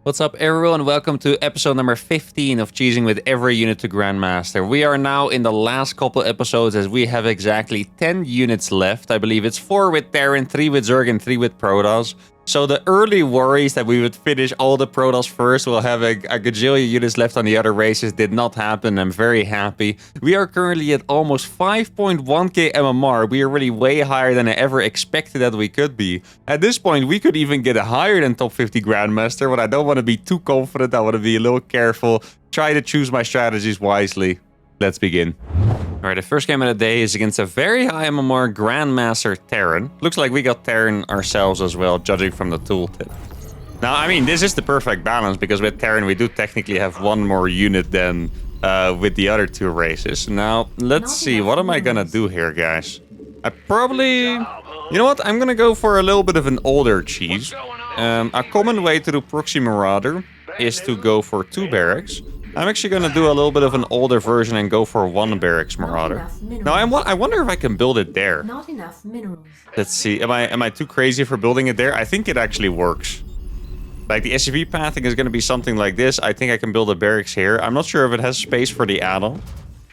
What's up everyone, welcome to episode number 15 of Cheesing with Every Unit to Grandmaster. We are now in the last couple episodes as we have exactly 10 units left. I believe it's 4 with Terran, 3 with Zerg and 3 with Protoss. So the early worries that we would finish all the Protoss first, we'll have a gajillion units left on the other races, did not happen. I'm very happy. We are currently at almost 5.1k MMR. We are really way higher than I ever expected that we could be. At this point, we could even get higher than top 50 Grandmaster, but I don't want to be too confident. I want to be a little careful. Try to choose my strategies wisely. Let's begin. Alright, the first game of the day is against a very high MMR Grandmaster Terran. Looks like we got Terran ourselves as well, judging from the tooltip. Now, I mean, this is the perfect balance, because with Terran we do technically have one more unit than with the other two races. Now, let's see, what am I gonna do here, guys? I probably... You know what? I'm gonna go for a little bit of an older cheese. A common way to do Proxy Marauder is to go for 2 barracks. I'm actually going to do a little bit of an older version and go for 1 barracks Marauder. Now, I wonder if I can build it there. Not enough minerals. Let's see. Am I too crazy for building it there? I think it actually works. Like, the SCV pathing is going to be something like this. I think I can build a barracks here. I'm not sure if it has space for the add-on.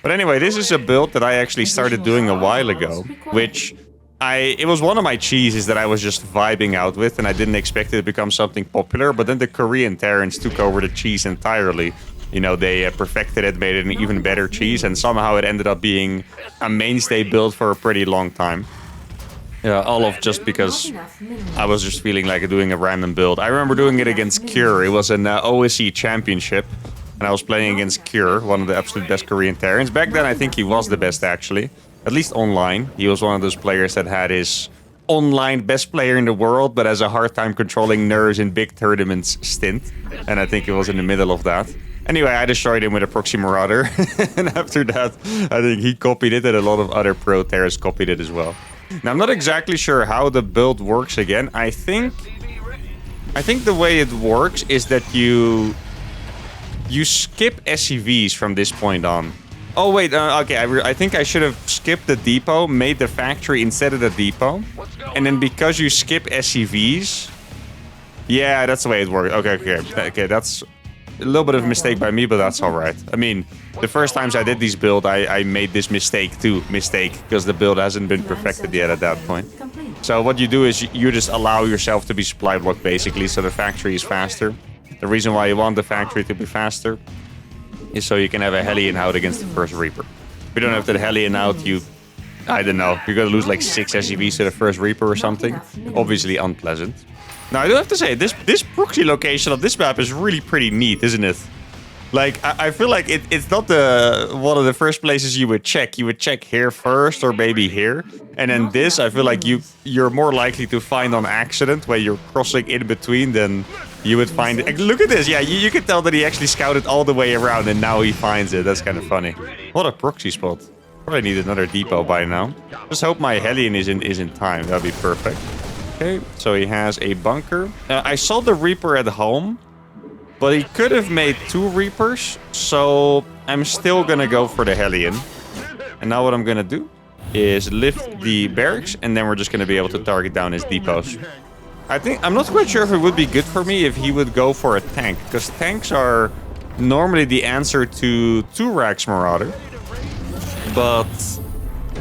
But anyway, this is a build that I actually started doing a while ago, which... It was one of my cheeses that I was just vibing out with, and I didn't expect it to become something popular, but then the Korean Terrans took over the cheese entirely. You know, they perfected it, made it an even better cheese, and somehow it ended up being a mainstay build for a pretty long time. All of just because I was just feeling like doing a random build. I remember doing it against Cure. It was an OSE championship, and I was playing against Cure, one of the absolute best Korean Terrans. Back then, I think he was the best, actually. At least online. He was one of those players that had his online best player in the world, but has a hard time controlling nerves in big tournaments stint. And I think it was in the middle of that. Anyway, I destroyed him with a Proxy Marauder. And after that, I think he copied it, and a lot of other pro Terrans copied it as well. Now, I'm not exactly sure how the build works again. I think the way it works is that you skip SCVs from this point on. Oh, wait, okay, I think I should have skipped the depot, made the factory instead of the depot. And then because you skip SCVs... Yeah, that's the way it works. Okay, that's a little bit of a mistake by me, but that's alright. I mean, the first times I did these builds, I made this mistake too. Because the build hasn't been perfected yet at that point. So what you do is you just allow yourself to be supply blocked, basically, so the factory is faster. The reason why you want the factory to be faster is so you can have a Hellion out against the first Reaper. If you don't have the Hellion out, I don't know, you're gonna lose like 6 SCVs to the first Reaper or something. Obviously unpleasant. Now, I do have to say, this proxy location of this map is really pretty neat, isn't it? Like, I feel like it's not one of the first places you would check. You would check here first, or maybe here. And then this, I feel like you're more likely to find on accident, where you're crossing in between, than you would find it. Look at this, yeah, you can tell that he actually scouted all the way around, and now he finds it. That's kind of funny. What a proxy spot. Probably need another depot by now. Just hope my Hellion is in time. That'd be perfect. Okay, so he has a bunker. I saw the Reaper at home, but he could have made 2 Reapers, so I'm still gonna go for the Hellion. And now what I'm gonna do is lift the barracks, and then we're just gonna be able to target down his depots. I'm not quite sure if it would be good for me if he would go for a tank, because tanks are normally the answer to 2 Rax Marauder. But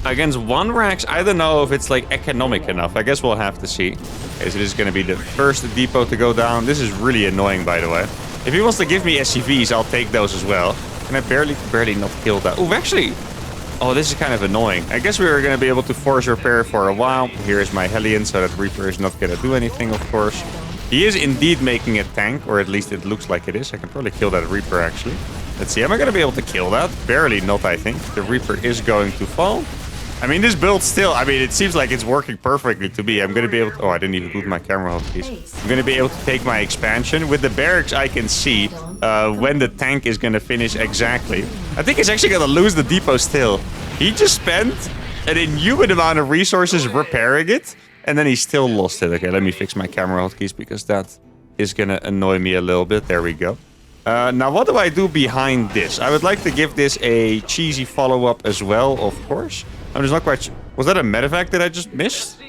against 1 Rax, I don't know if it's like economic enough. I guess we'll have to see. Okay, so this is going to be the first depot to go down. This is really annoying, by the way. If he wants to give me SCVs, I'll take those as well. And I barely not killed that. Oh, actually... Oh, this is kind of annoying. I guess we were going to be able to force repair for a while. Here is my Hellion, so that Reaper is not going to do anything, of course. He is indeed making a tank, or at least it looks like it is. I can probably kill that Reaper, actually. Let's see, am I going to be able to kill that? Barely not, I think. The Reaper is going to fall. I mean, this build still, I mean, it seems like it's working perfectly to me. I'm going to be able to... Oh, I didn't even boot my camera hotkeys. I'm going to be able to take my expansion. With the barracks, I can see when the tank is going to finish exactly. I think he's actually going to lose the depot still. He just spent an inhuman amount of resources repairing it, and then he still lost it. Okay, let me fix my camera hotkeys, because that is going to annoy me a little bit. There we go. Now, what do I do behind this? I would like to give this a cheesy follow-up as well, of course. I'm just not quite sure. Was that a medevac that I just missed?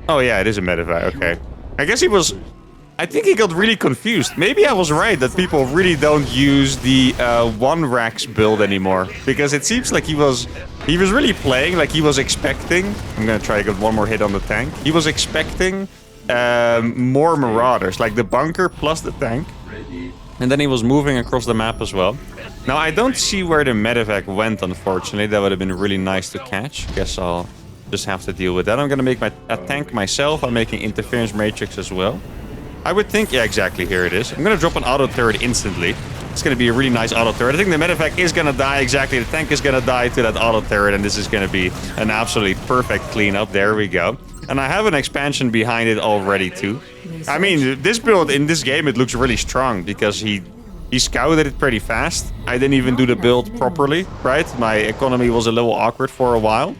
Oh, yeah, it is a medevac. Okay. I guess he was I think he got really confused. Maybe I was right that people really don't use the one racks build anymore, because it seems like he was really playing like he was expecting. I'm gonna try to get one more hit on the tank. He was expecting more marauders, like the bunker plus the tank, and then he was moving across the map as well. Now I don't see where the medevac went, unfortunately. That would have been really nice to catch. Guess I'll just have to deal with that. I'm gonna make a tank myself. I'm making interference matrix as well. I would think, yeah, exactly, here it is. I'm gonna drop an auto turret instantly. It's gonna be a really nice auto turret. I think the medevac is gonna die, exactly. The tank is gonna die to that auto turret, and this is gonna be an absolutely perfect cleanup. There we go. And I have an expansion behind it already too. I mean, this build in this game, it looks really strong because he scouted it pretty fast. I didn't even do the build properly, right? My economy was a little awkward for a while.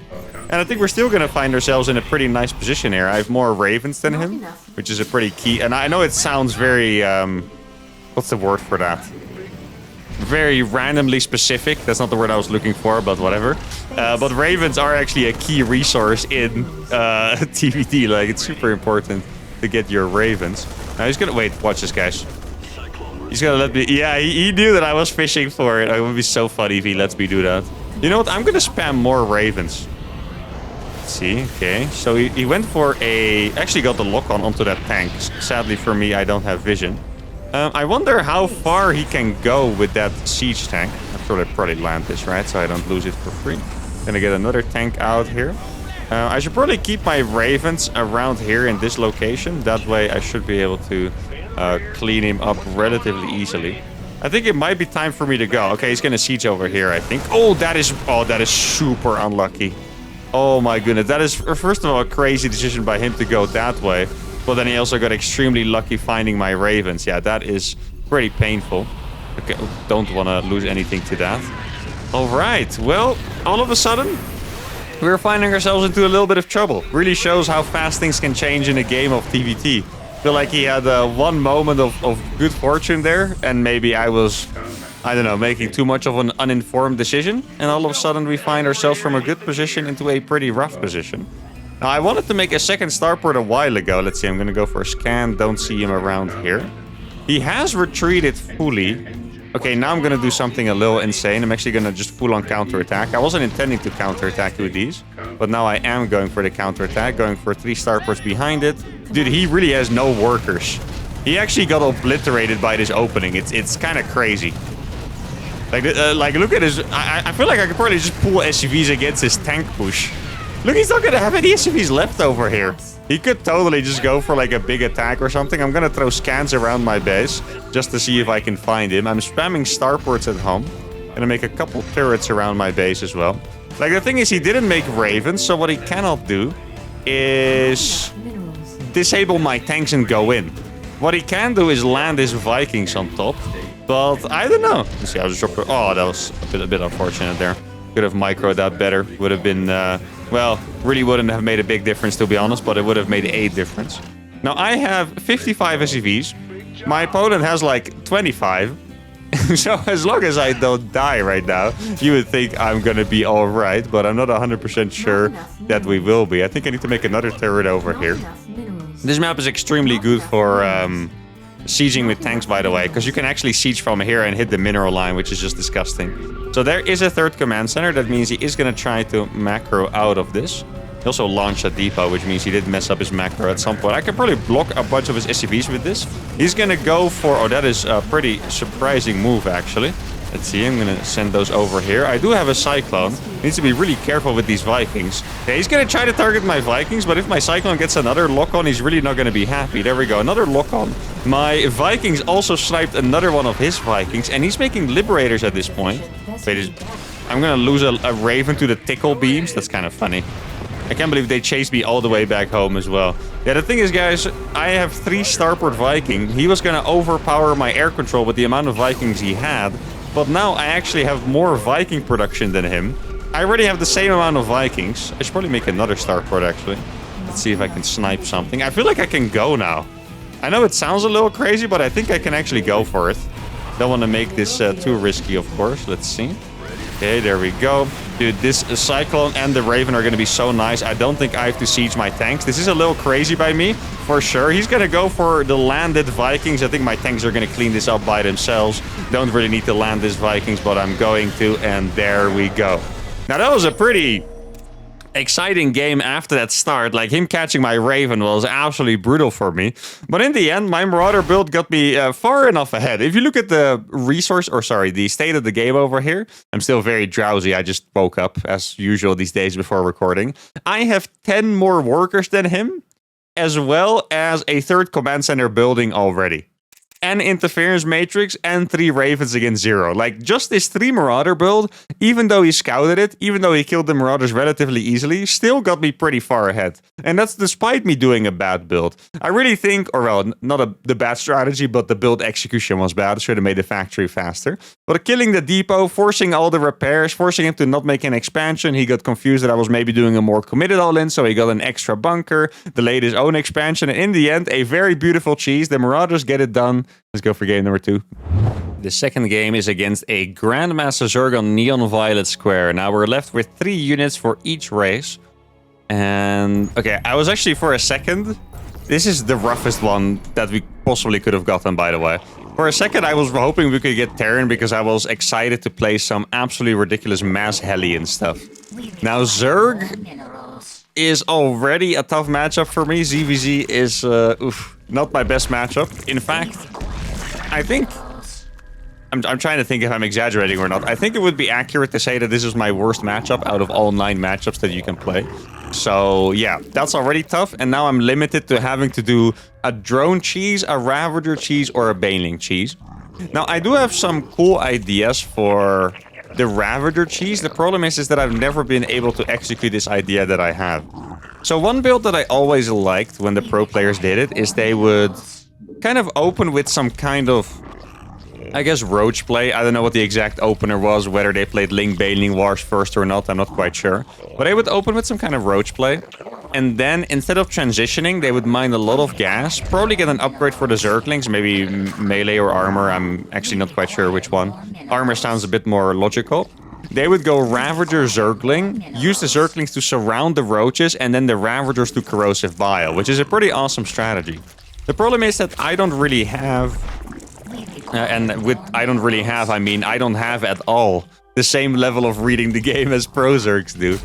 And I think we're still going to find ourselves in a pretty nice position here. I have more ravens than him, which is a pretty key. And I know it sounds very... what's the word for that? Very randomly specific. That's not the word I was looking for, but whatever. But ravens are actually a key resource in TVT. Like, it's super important to get your ravens. Now he's going to... Wait, watch this, guys. He's going to let me... Yeah, he knew that I was fishing for it. It would be so funny if he lets me do that. You know what? I'm going to spam more ravens. See, okay, so he went for a... Actually got the lock-on onto that tank. Sadly for me, I don't have vision. I wonder how far he can go with that siege tank. I should probably land this, right, so I don't lose it for free. Gonna get another tank out here. I should probably keep my ravens around here in this location. That way I should be able to clean him up relatively easily. I think it might be time for me to go. Okay, he's gonna siege over here, I think. Oh, that is super unlucky. Oh my goodness, that is, first of all, a crazy decision by him to go that way. But then he also got extremely lucky finding my ravens. Yeah, that is pretty painful. Okay, don't want to lose anything to that. All right, well, all of a sudden, we're finding ourselves into a little bit of trouble. Really shows how fast things can change in a game of TVT. I feel like he had one moment of good fortune there, and maybe I was... I don't know, making too much of an uninformed decision. And all of a sudden we find ourselves from a good position into a pretty rough position. Now, I wanted to make a second starport a while ago. Let's see, I'm going to go for a scan. Don't see him around here. He has retreated fully. Okay, now I'm going to do something a little insane. I'm actually going to just full-on counterattack. I wasn't intending to counterattack with these. But now I am going for the counterattack. Going for 3 starports behind it. Dude, he really has no workers. He actually got obliterated by this opening. It's kind of crazy. Like, look at his... I feel like I could probably just pull SCVs against his tank push. Look, he's not going to have any SCVs left over here. He could totally just go for, like, a big attack or something. I'm going to throw scans around my base just to see if I can find him. I'm spamming starports at home. Going to make a couple turrets around my base as well. Like, the thing is, he didn't make ravens, so what he cannot do is disable my tanks and go in. What he can do is land his Vikings on top. But I don't know. Let's see, I was dropping. Oh, that was a bit unfortunate there. Could have microed that better. Would have been, well, really wouldn't have made a big difference, to be honest, but it would have made a difference. Now, I have 55 SCVs. My opponent has like 25. So as long as I don't die right now, you would think I'm going to be all right, but I'm not 100% sure that we will be. I think I need to make another turret over here. This map is extremely good for sieging with tanks, by the way, because you can actually siege from here and hit the mineral line, which is just disgusting. So there is a third command center. That means he is going to try to macro out of this. He also launched a depot, which means he did mess up his macro at some point. I can probably block a bunch of his SCVs with this. He's going to go for... Oh, that is a pretty surprising move, actually. Let's see, I'm going to send those over here. I do have a Cyclone. Needs to be really careful with these Vikings. Yeah, he's going to try to target my Vikings, but if my Cyclone gets another lock-on, he's really not going to be happy. There we go, another lock-on. My Vikings also sniped another one of his Vikings, and he's making Liberators at this point. Wait, I'm going to lose a Raven to the tickle beams. That's kind of funny. I can't believe they chased me all the way back home as well. Yeah, the thing is, guys, I have 3 starport Viking. He was going to overpower my air control with the amount of Vikings he had. But now I actually have more Viking production than him. I already have the same amount of Vikings. I should probably make another starport, actually. Let's see if I can snipe something. I feel like I can go now. I know it sounds a little crazy, but I think I can actually go for it. Don't want to make this too risky, of course. Let's see. Okay, there we go. Dude, this Cyclone and the Raven are going to be so nice. I don't think I have to siege my tanks. This is a little crazy by me, for sure. He's going to go for the landed Vikings. I think my tanks are going to clean this up by themselves. Don't really need to land this Vikings, but I'm going to, and there we go. Now, that was a pretty exciting game after that start. Like, him catching my Raven was absolutely brutal for me. But in the end, my Marauder build got me far enough ahead. If you look at the the state of the game over here, I'm still very drowsy. I just woke up, as usual these days before recording. I have 10 more workers than him, as well as a 3rd command center building already. And interference matrix and 3 ravens against 0. Like, just this 3 marauder build, even though he scouted it, even though he killed the marauders relatively easily, still got me pretty far ahead. And that's despite me doing a bad build. I really think, or well, not the bad strategy, but the build execution was bad. Should have made the factory faster. But killing the depot, forcing all the repairs, forcing him to not make an expansion, he got confused that I was maybe doing a more committed all-in, so he got an extra bunker, delayed his own expansion, and in the end, a very beautiful cheese. The marauders get it done. Let's go for game number 2. The second game is against a Grandmaster Zerg on Neon Violet Square. Now we're left with 3 units for each race. And okay, I was actually for a second... This is the roughest one that we possibly could have gotten, by the way. For a second, I was hoping we could get Terran because I was excited to play some absolutely ridiculous mass heli and stuff. Now Zerg is already a tough matchup for me. ZVZ is not my best matchup. In fact, I think... I'm trying to think if I'm exaggerating or not. I think it would be accurate to say that this is my worst matchup out of all 9 matchups that you can play. So yeah, that's already tough. And now I'm limited to having to do a drone cheese, a Ravager cheese, or a Baneling cheese. Now I do have some cool ideas for the Ravager cheese. The problem is that I've never been able to execute this idea that I have. So one build that I always liked when the pro players did it is they would kind of open with some kind of, I guess, roach play. I don't know what the exact opener was, whether they played Link Baneling Wars first or not, I'm not quite sure. But they would open with some kind of roach play. And then, instead of transitioning, they would mine a lot of gas. Probably get an upgrade for the Zerglings, maybe melee or armor. I'm actually not quite sure which one. Armor sounds a bit more logical. They would go Ravager Zergling, use the Zerglings to surround the roaches, and then the Ravagers to Corrosive Bile, which is a pretty awesome strategy. The problem is that I don't really have... and with I don't really have, I mean I don't have at all the same level of reading the game as pro Zergs do.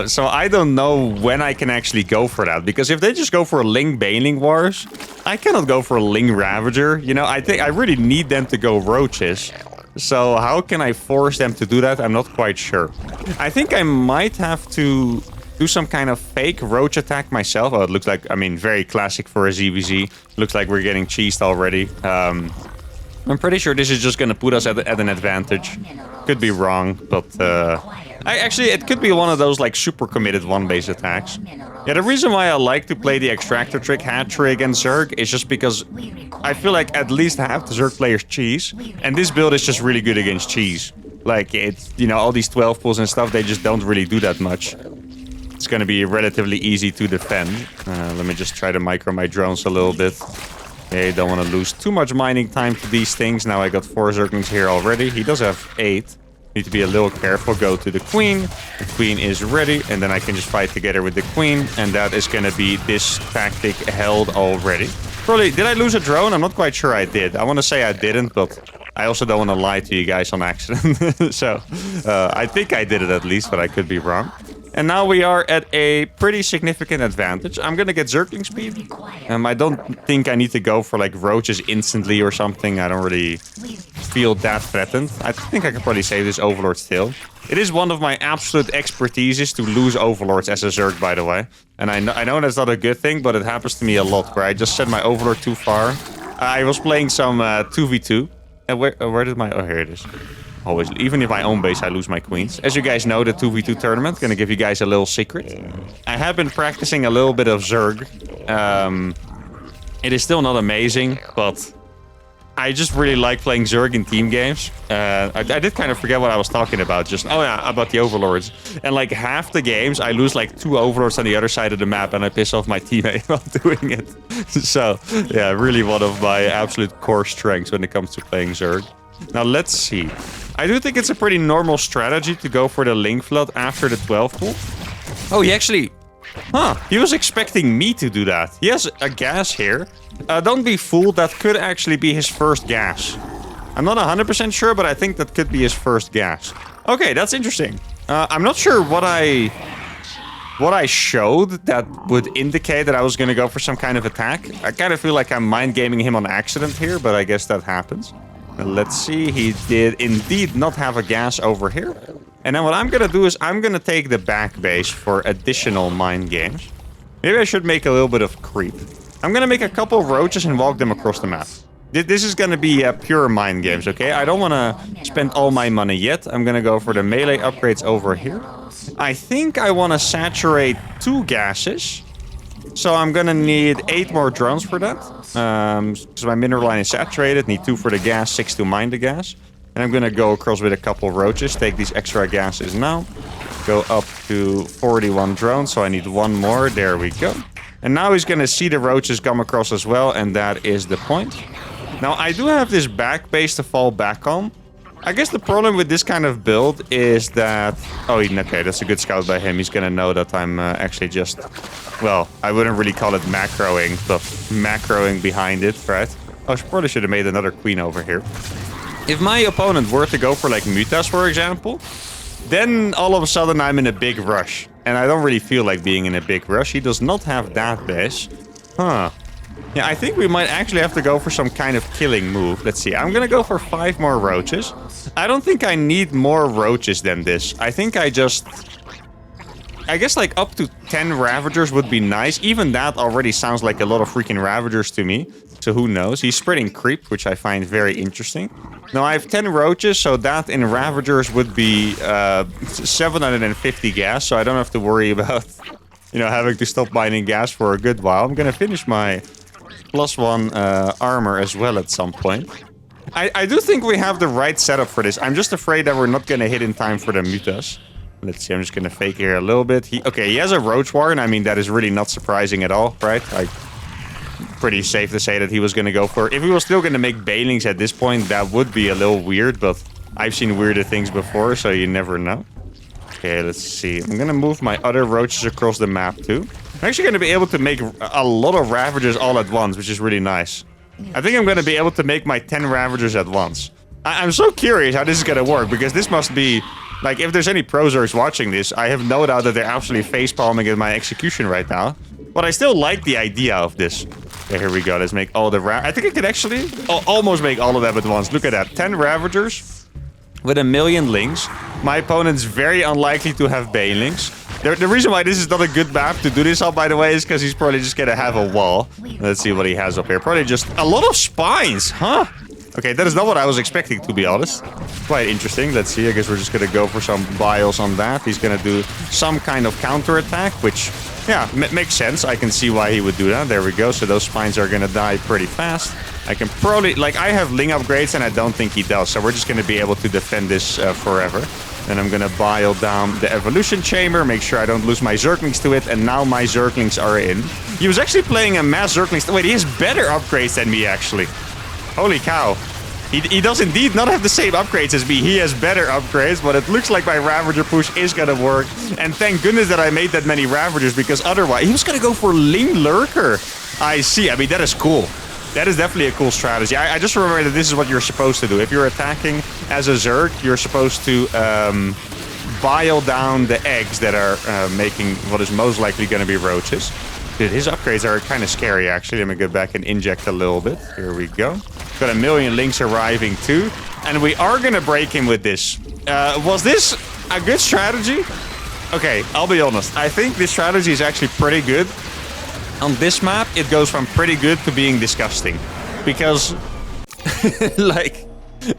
So I don't know when I can actually go for that. Because if they just go for a Link Baneling Wars, I cannot go for a Link Ravager. You know, I think I really need them to go roaches. So how can I force them to do that? I'm not quite sure. I think I might have to do some kind of fake roach attack myself. Oh, it looks like, I mean, very classic for a ZVZ. Looks like we're getting cheesed already. I'm pretty sure this is just going to put us at an advantage. Could be wrong, but actually it could be one of those like super committed one-base attacks. Yeah, the reason why I like to play the extractor trick, hat trick, and Zerg is just because I feel like at least half the Zerg players cheese, and this build is just really good against cheese. Like, it's, you know, all these 12 pulls and stuff, they just don't really do that much. It's going to be relatively easy to defend. Let me just try to micro my drones a little bit. Okay, don't want to lose too much mining time to these things. Now I got 4 Zerglings here already. He does have 8. Need to be a little careful. Go to the Queen. The Queen is ready. And then I can just fight together with the Queen. And that is going to be this tactic held already. Probably, did I lose a drone? I'm not quite sure I did. I want to say I didn't, but I also don't want to lie to you guys on accident. So, I think I did it at least, but I could be wrong. And now we are at a pretty significant advantage. I'm gonna get Zergling speed. I don't think I need to go for like roaches instantly or something. I don't really feel that threatened. I think I can probably save this Overlord still. It is one of my absolute expertises to lose Overlords as a Zerg, by the way. And I know that's not a good thing, but it happens to me a lot, where I just set my Overlord too far. I was playing some 2v2. And where did my... Oh, here it is. Always, even if my own base, I lose my queens. As you guys know, the 2v2 tournament, gonna give you guys a little secret. I have been practicing a little bit of Zerg. It is still not amazing, but I just really like playing Zerg in team games. I did kind of forget what I was talking about. Just, oh yeah, about the Overlords. And like half the games, I lose like 2 Overlords on the other side of the map, and I piss off my teammate while doing it. So, yeah, really one of my absolute core strengths when it comes to playing Zerg. Now, let's see. I do think it's a pretty normal strategy to go for the link flood after the 12 pull. Oh, he actually... Huh, he was expecting me to do that. He has a gas here. Don't be fooled, that could actually be his first gas. I'm not 100% sure, but I think that could be his first gas. Okay, that's interesting. I'm not sure what I showed that would indicate that I was going to go for some kind of attack. I kind of feel like I'm mind gaming him on accident here, but I guess that happens. Let's see, he did indeed not have a gas over here. And then what I'm going to do is I'm going to take the back base for additional mind games. Maybe I should make a little bit of creep. I'm going to make a couple of roaches and walk them across the map. This is going to be pure mind games, okay? I don't want to spend all my money yet. I'm going to go for the melee upgrades over here. I think I want to saturate 2 gases. So I'm going to need 8 more drones for that. So my mineral line is saturated. Need 2 for the gas, 6 to mine the gas. And I'm going to go across with a couple of roaches. Take these extra gases now. Go up to 41 drones. So I need 1 more. There we go. And now he's going to see the roaches come across as well. And that is the point. Now, I do have this back base to fall back on. I guess the problem with this kind of build is that... Oh, okay, that's a good scout by him. He's going to know that I'm actually just... Well, I wouldn't really call it macroing, but macroing behind it, right? Oh, I probably should have made another queen over here. If my opponent were to go for, like, mutas, for example, then all of a sudden I'm in a big rush. And I don't really feel like being in a big rush. He does not have that base. Huh. Yeah, I think we might actually have to go for some kind of killing move. Let's see. I'm gonna go for 5 more roaches. I don't think I need more roaches than this. I think I guess like up to 10 Ravagers would be nice. Even that already sounds like a lot of freaking Ravagers to me. So who knows? He's spreading creep, which I find very interesting. Now I have 10 roaches, so that in Ravagers would be 750 gas. So I don't have to worry about, you know, having to stop mining gas for a good while. I'm gonna finish my +1 armor as well at some point. I do think we have the right setup for this. I'm just afraid that we're not gonna hit in time for the mutas. Let's see, I'm just gonna fake here a little bit. He has a roach warren. I mean, that is really not surprising at all, right? Pretty safe to say that he was gonna go for... If he was still gonna make banelings at this point, that would be a little weird, but I've seen weirder things before, so you never know. Okay, let's see. I'm gonna move my other roaches across the map too. I'm actually gonna be able to make a lot of Ravagers all at once, which is really nice. I think I'm gonna be able to make my 10 Ravagers at once. I'm so curious how this is gonna work, because this must be... Like, if there's any prosers watching this, I have no doubt that they're absolutely facepalming at my execution right now. But I still like the idea of this. Okay, here we go. Let's make all the I think I could actually almost make all of them at once. Look at that. 10 Ravagers with 1,000,000 links. My opponent's very unlikely to have banelings. The reason why this is not a good map to do this on, by the way, is because he's probably just gonna have a wall. Let's see what he has up here. Probably just a lot of spines, huh? Okay, that is not what I was expecting, to be honest. Quite interesting. Let's see. I guess we're just gonna go for some bios on that. He's gonna do some kind of counterattack, which, yeah, makes sense. I can see why he would do that. There we go. So those spines are gonna die pretty fast. I can probably... Like, I have Ling upgrades, and I don't think he does. So we're just gonna be able to defend this forever. Then I'm gonna bio down the evolution chamber, make sure I don't lose my Zerglings to it, and now my Zerglings are in. He was actually playing a mass Zerglings... Wait, he has better upgrades than me, actually. Holy cow. He does indeed not have the same upgrades as me. He has better upgrades, but it looks like my Ravager push is gonna work. And thank goodness that I made that many Ravagers, because otherwise... He was gonna go for Ling Lurker. I see. I mean, that is cool. That is definitely a cool strategy. I just remember that this is what you're supposed to do. If you're attacking as a Zerg, you're supposed to bile down the eggs that are making what is most likely gonna be roaches. Dude, his upgrades are kind of scary, actually. Let me go back and inject a little bit. Here we go. Got 1,000,000 links arriving, too. And we are going to break him with this. Was this a good strategy? Okay, I'll be honest. I think this strategy is actually pretty good. On this map, it goes from pretty good to being disgusting. Because, like,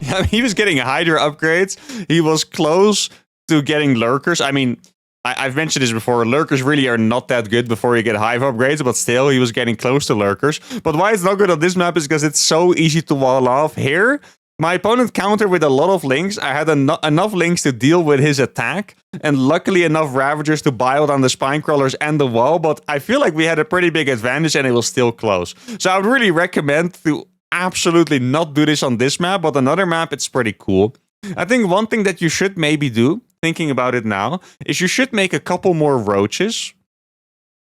I mean, he was getting Hydra upgrades. He was close to getting Lurkers. I mean... I've mentioned this before, Lurkers really are not that good before you get Hive upgrades, but still, he was getting close to Lurkers. But why it's not good on this map is because it's so easy to wall off. Here, my opponent countered with a lot of links. I had enough links to deal with his attack, and luckily enough Ravagers to buy on the Spine Crawlers and the wall, but I feel like we had a pretty big advantage and it was still close. So I would really recommend to absolutely not do this on this map, but another map, it's pretty cool. I think one thing that you should maybe do, thinking about it now, is you should make a couple more roaches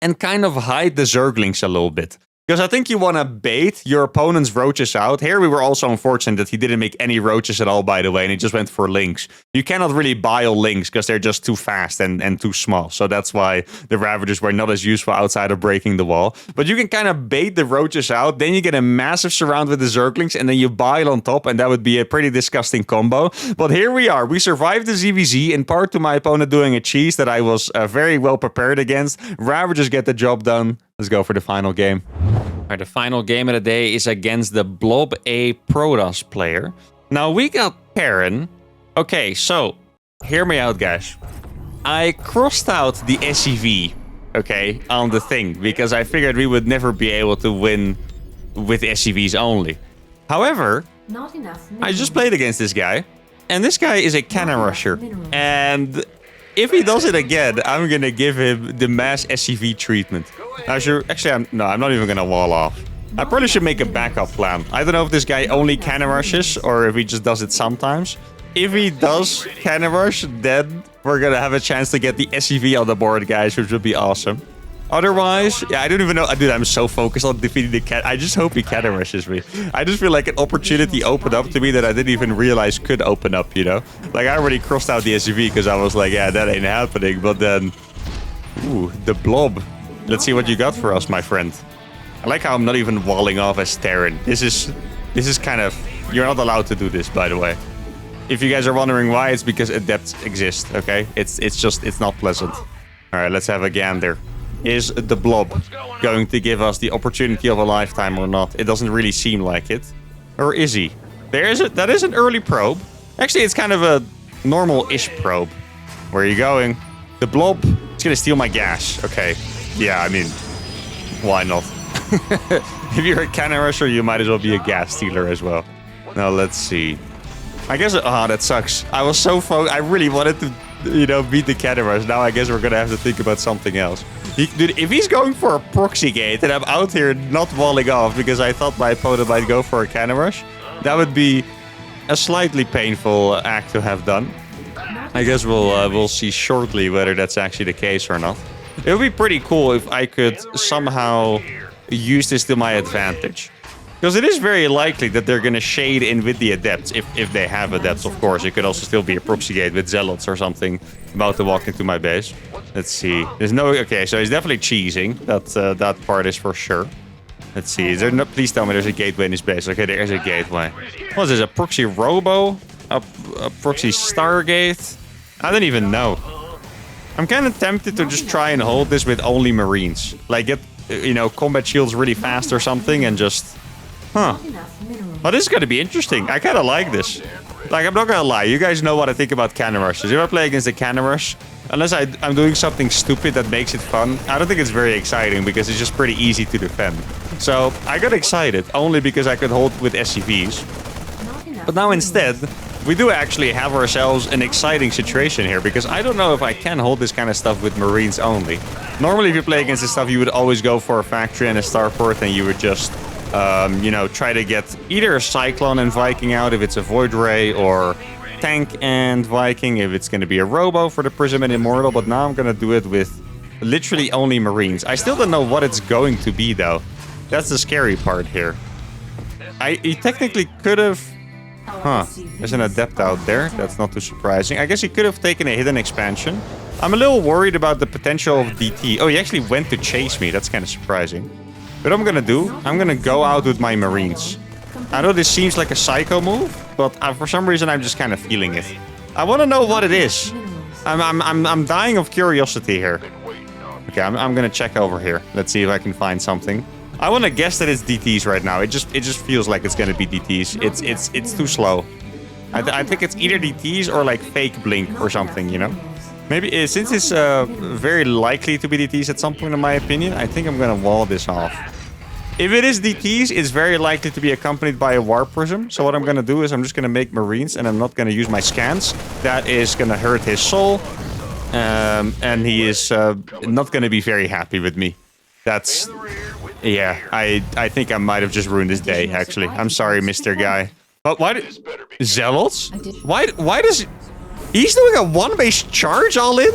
and kind of hide the Zerglings a little bit. Because I think you want to bait your opponent's roaches out. Here we were also unfortunate that he didn't make any roaches at all, by the way, and he just went for lynx. You cannot really bile lynx because they're just too fast and too small. So that's why the Ravagers were not as useful outside of breaking the wall. But you can kind of bait the roaches out, then you get a massive surround with the Zerglings, and then you bile on top, and that would be a pretty disgusting combo. But here we are. We survived the ZVZ, in part to my opponent doing a cheese that I was very well prepared against. Ravagers get the job done. Let's go for the final game. All right, the final game of the day is against the Blob A Protoss player. Now, we got Terran. Okay, so, hear me out, guys. I crossed out the SCV, okay, on the thing, because I figured we would never be able to win with SCVs only. However, I just played against this guy, and this guy is a cannon rusher. And if he does it again, I'm gonna give him the mass SCV treatment. Actually, I'm not even gonna wall off. I probably should make a backup plan. I don't know if this guy only cannon rushes or if he just does it sometimes. If he does cannon rush, then we're gonna have a chance to get the SCV on the board, guys, which would be awesome. Otherwise, yeah, I don't even know. Dude, I'm so focused on defeating the cat. I just hope he cannon rushes me. I just feel like an opportunity opened up to me that I didn't even realize could open up, you know? Like, I already crossed out the SCV because I was like, yeah, that ain't happening. But then, ooh, the blob. Let's see what you got for us, my friend. I like how I'm not even walling off as Terran. This is kind of... You're not allowed to do this, by the way. If you guys are wondering why, it's because adepts exist, okay? It's not pleasant. All right, let's have a gander. Is the blob going to give us the opportunity of a lifetime or not? It doesn't really seem like it. Or is he? That is an early probe. Actually, it's kind of a normal-ish probe. Where are you going? The blob is going to steal my gas. Okay. Yeah, I mean, why not? If you're a cannon rusher, you might as well be a gas stealer as well. Now, let's see. I guess... Oh, that sucks. I was so focused. I really wanted to, you know, beat the cannon rush. Now I guess we're going to have to think about something else. Dude, if he's going for a proxy gate and I'm out here not walling off because I thought my opponent might go for a cannon rush, that would be a slightly painful act to have done. I guess we'll see shortly whether that's actually the case or not. It would be pretty cool if I could somehow use this to my advantage. Because it is very likely that they're going to shade in with the adepts, if they have adepts, of course. It could also still be a proxy gate with zealots or something about to walk into my base. Let's see. There's no... Okay, so he's definitely cheesing. That part is for sure. Let's see. Is there no... Please tell me there's a gateway in his base. Okay, there is a gateway. What is this? A proxy robo? A proxy stargate? I don't even know. I'm kind of tempted to just try and hold this with only Marines. Like, get, you know, combat shields really fast or something and just... Huh. Well, this is going to be interesting. I kind of like this. Like, I'm not going to lie. You guys know what I think about cannon rushes. If I play against a cannon rush, unless I'm doing something stupid that makes it fun, I don't think it's very exciting because it's just pretty easy to defend. So, I got excited only because I could hold with SCVs. But now instead... We do actually have ourselves an exciting situation here, because I don't know if I can hold this kind of stuff with Marines only. Normally, if you play against this stuff, you would always go for a factory and a starport, and you would just, you know, try to get either a Cyclone and Viking out if it's a Void Ray, or Tank and Viking if it's going to be a Robo for the Prism and Immortal, but now I'm going to do it with literally only Marines. I still don't know what it's going to be, though. That's the scary part here. He technically could have... Huh, there's an adept out there. That's not too surprising. I guess he could have taken a hidden expansion. I'm a little worried about the potential of DT. Oh, he actually went to chase me. That's kind of surprising. What I'm gonna do, I'm gonna go out with my Marines. I know this seems like a psycho move, but for some reason I'm just kind of feeling it. I want to know what it is. I'm dying of curiosity here. Okay, I'm gonna check over here. Let's see if I can find something. I want to guess that it's DTs right now. It just feels like it's gonna be DTs. It's too slow. I think it's either DTs or like fake blink or something, you know? Maybe since it's very likely to be DTs at some point, in my opinion, I think I'm gonna wall this off. If it is DTs, it's very likely to be accompanied by a Warp Prism. So what I'm gonna do is I'm just gonna make Marines and I'm not gonna use my scans. That is gonna hurt his soul. And he is not gonna be very happy with me. That's... Yeah, I think I might have just ruined his day, actually. I'm sorry, Mr. Guy. But why Zealots? Why does... He's doing a one-base charge all in?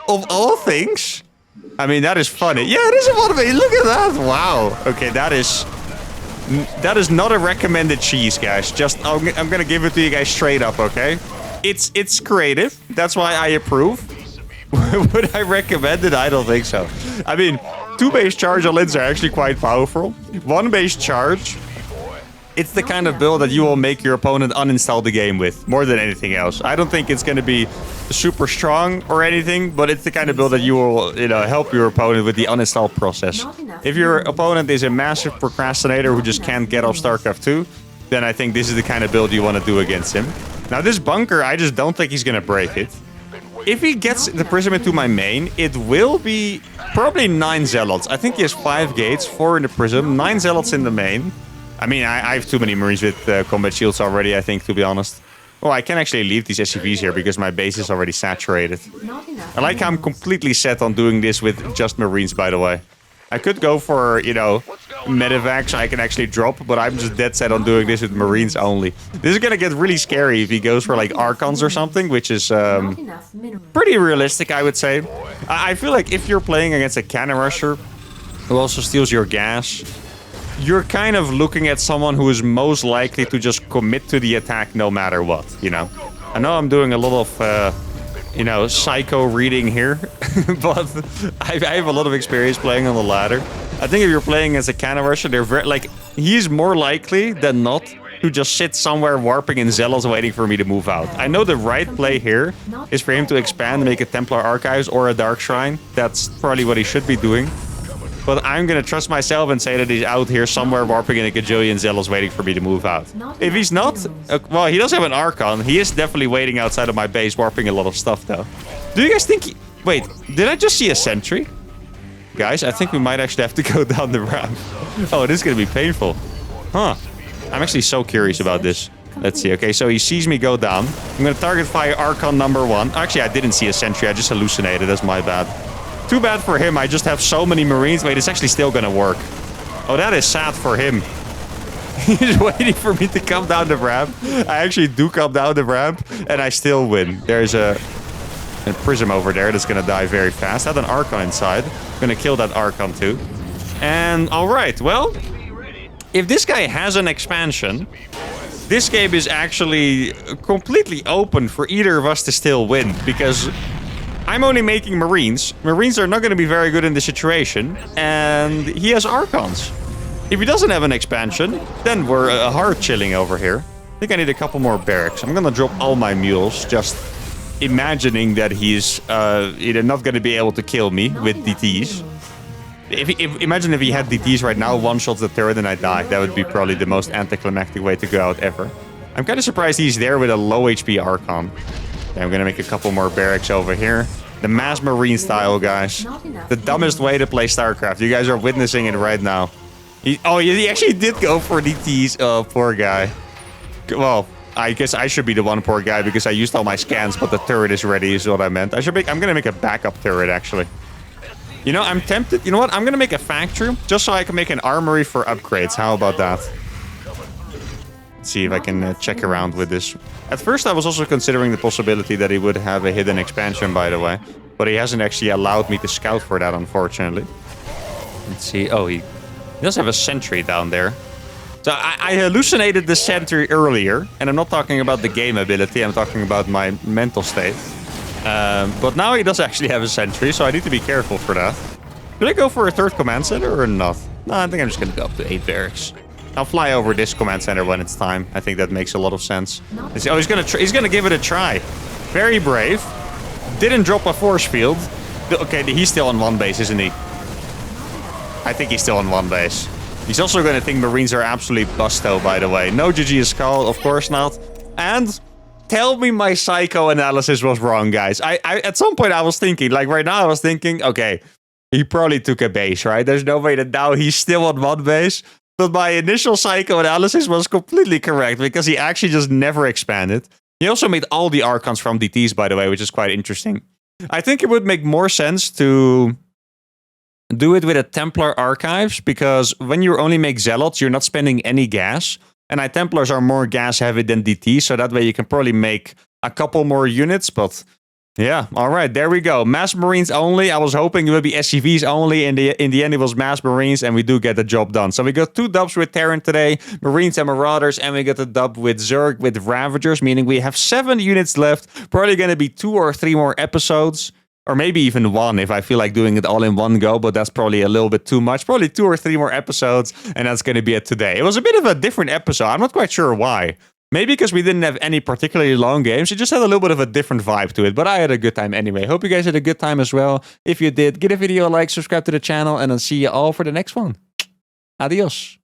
Of all things? I mean, that is funny. Yeah, it is a one-base. Look at that. Wow. Okay, that is not a recommended cheese, guys. Just, I'm gonna give it to you guys straight up, okay? It's creative. That's why I approve. Would I recommend it? I don't think so. I mean, 2-base charge all-ins are actually quite powerful. 1-base charge... It's the kind of build that you will make your opponent uninstall the game with, more than anything else. I don't think it's going to be super strong or anything, but it's the kind of build that you will, help your opponent with the uninstall process. If your opponent is a massive procrastinator who just can't get off StarCraft 2, then I think this is the kind of build you want to do against him. Now, this bunker, I just don't think he's going to break it. If he gets the Prism into my main, it will be probably 9 Zealots. I think he has 5 gates, 4 in the Prism, 9 Zealots in the main. I mean, I have too many Marines with combat shields already, I think, to be honest. Oh, I can actually leave these SCVs here because my base is already saturated. I like how I'm completely set on doing this with just Marines, by the way. I could go for, medevac so I can actually drop, but I'm just dead set on doing this with Marines only. This is gonna get really scary if he goes for, like, Archons or something, which is pretty realistic, I would say. I feel like if you're playing against a cannon rusher who also steals your gas... You're kind of looking at someone who is most likely to just commit to the attack no matter what, I know I'm doing a lot of, psycho reading here, but I have a lot of experience playing on the ladder. I think if you're playing as a cannon rusher, they're he's more likely than not to just sit somewhere warping in Zealots waiting for me to move out. I know the right play here is for him to expand and make a Templar Archives or a Dark Shrine. That's probably what he should be doing. But I'm gonna trust myself and say that he's out here somewhere warping in a gajillion Zealots waiting for me to move out. If he's not... well, he does have an Archon. He is definitely waiting outside of my base warping a lot of stuff, though. Do you guys think... Wait, did I just see a sentry? Guys, I think we might actually have to go down the ramp. Oh, this is gonna be painful. Huh. I'm actually so curious about this. Let's see. Okay, so he sees me go down. I'm gonna target fire Archon number 1. Actually, I didn't see a sentry. I just hallucinated. That's my bad. Too bad for him, I just have so many Marines. Wait, it's actually still gonna work. Oh, that is sad for him. He's waiting for me to come down the ramp. I actually do come down the ramp, and I still win. There's a Prism over there that's gonna die very fast. I had an Archon inside. I'm gonna kill that Archon too. And, alright, well... If this guy has an expansion, this game is actually completely open for either of us to still win, because... I'm only making Marines. Marines are not going to be very good in this situation. And he has Archons. If he doesn't have an expansion, then we're hard chilling over here. I think I need a couple more barracks. I'm going to drop all my mules, just imagining that he's either not going to be able to kill me with DTs. Imagine if he had DTs right now, one-shots the turret and I die. That would be probably the most anticlimactic way to go out ever. I'm kind of surprised he's there with a low HP Archon. I'm gonna make a couple more barracks over here. The mass Marine style, guys. The dumbest way to play StarCraft. You guys are witnessing it right now. He actually did go for DTs. Oh, poor guy. Well, I guess I should be the one poor guy because I used all my scans, but the turret is ready is what I meant. I'm gonna make a backup turret, actually. I'm tempted. You know what? I'm gonna make a factory just so I can make an armory for upgrades. How about that? See if I can check around with this. At first I was also considering the possibility that he would have a hidden expansion, by the way. But he hasn't actually allowed me to scout for that, unfortunately. Let's see. Oh, he does have a sentry down there. So I hallucinated the sentry earlier. And I'm not talking about the game ability. I'm talking about my mental state. But now he does actually have a sentry, so I need to be careful for that. Should I go for a 3rd command center or not? No, I think I'm just going to go up to 8 barracks. I'll fly over this command center when it's time. I think that makes a lot of sense. Oh, he's gonna give it a try. Very brave. Didn't drop a force field. Okay, he's still on 1 base, isn't he? I think he's still on 1 base. He's also gonna think Marines are absolutely busto, by the way. No GG is called, of course not. And tell me my psycho analysis was wrong, guys. I at some point I was thinking, like right now I was thinking, okay, he probably took a base, right? There's no way that now he's still on 1 base. But my initial psychoanalysis was completely correct because he actually just never expanded. He also made all the Archons from DTs, by the way, which is quite interesting. I think it would make more sense to do it with a Templar Archives because when you only make Zealots, you're not spending any gas. And Templars are more gas heavy than DT, so that way you can probably make a couple more units, but yeah, all right, there we go. Mass Marines only. I was hoping it would be SCVs only. In the end, it was Mass Marines, and we do get the job done. So we got 2 dubs with Terran today, Marines and Marauders, and we got the dub with Zerg with Ravagers, meaning we have 7 units left. Probably going to be 2 or 3 more episodes. Or maybe even 1 if I feel like doing it all in one go, but that's probably a little bit too much. Probably 2 or 3 more episodes, and that's going to be it today. It was a bit of a different episode. I'm not quite sure why. Maybe because we didn't have any particularly long games. It just had a little bit of a different vibe to it, but I had a good time anyway. Hope you guys had a good time as well. If you did, give the video a like, subscribe to the channel, and I'll see you all for the next one. Adios.